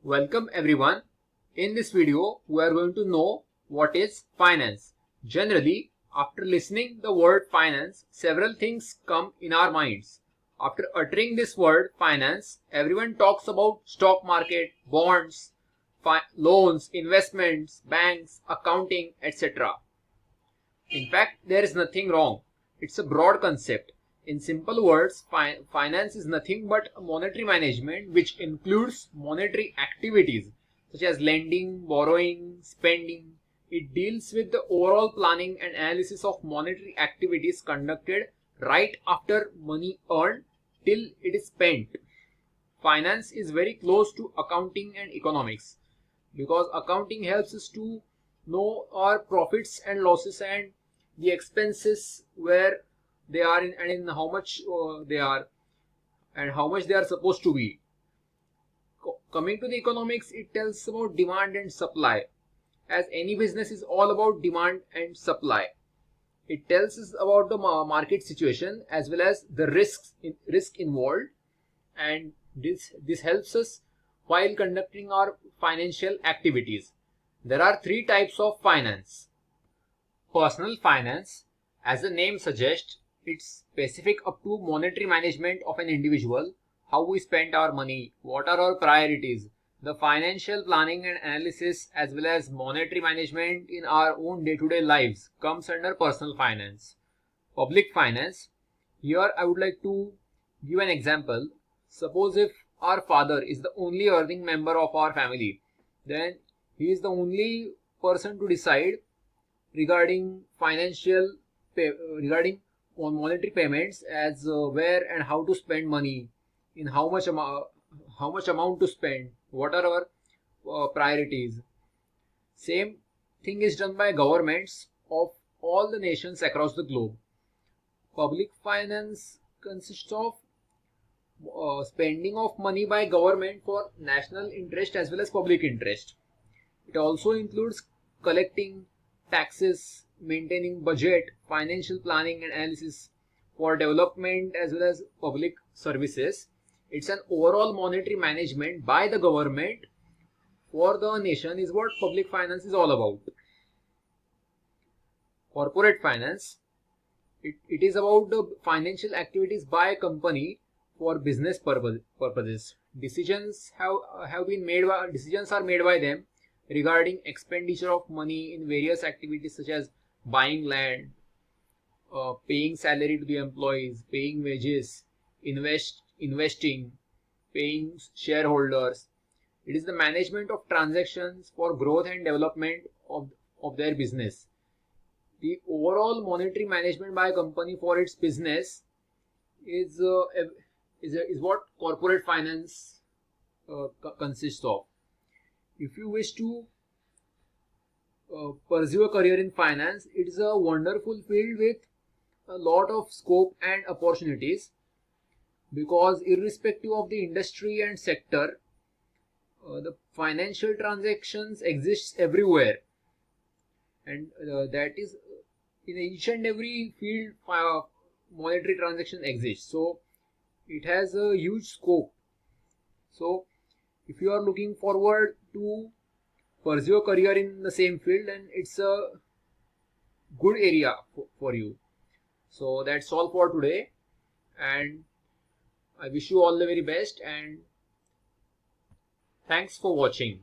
Welcome everyone. In this video, we are going to know what is finance. Generally, after listening the word finance, several things come in our minds. After uttering this word finance, everyone talks about stock market, bonds, loans, investments, banks, accounting, etc. In fact, there is nothing wrong. It's a broad concept. In simple words, finance is nothing but monetary management which includes monetary activities such as lending, borrowing, spending. It deals with the overall planning and analysis of monetary activities conducted right after money earned till it is spent. Finance is very close to accounting and economics because accounting helps us to know our profits and losses and the expenses where they are in and in how much they are and how much they are supposed to be. Coming to the economics, it tells about demand and supply, as any business is all about demand and supply. It tells us about the market situation as well as the risk involved, and this helps us while conducting our financial activities. There are three types of finance. Personal finance, as the name suggests, it's specific up to monetary management of an individual, how we spend our money, what are our priorities, the financial planning and analysis as well as monetary management in our own day-to-day lives comes under personal finance. Public finance, here I would like to give an example. Suppose if our father is the only earning member of our family, then he is the only person to decide regarding regarding on monetary payments as where and how to spend money, in how much amount to spend, what are our priorities. Same thing is done by governments of all the nations across the globe. Public finance consists of spending of money by government for national interest as well as public interest. It also includes collecting taxes, maintaining budget, financial planning and analysis for development as well as public services. It's an overall monetary management by the government for the nation is what public finance is all about. Corporate finance, it is about the financial activities by a company for business purposes. Decisions are made by them regarding expenditure of money in various activities such as buying land, paying salary to the employees, paying wages, investing, paying shareholders. It is the management of transactions for growth and development of their business. The overall monetary management by a company for its business is what corporate finance consists of. If you wish to pursue a career in finance, it is a wonderful field with a lot of scope and opportunities, because irrespective of the industry and sector, the financial transactions exists everywhere, and that is in each and every field monetary transaction exists, so it has a huge scope. So if you are looking forward to pursue a career in the same field, then it's a good area for you. So that's all for today, and I wish you all the very best, and thanks for watching.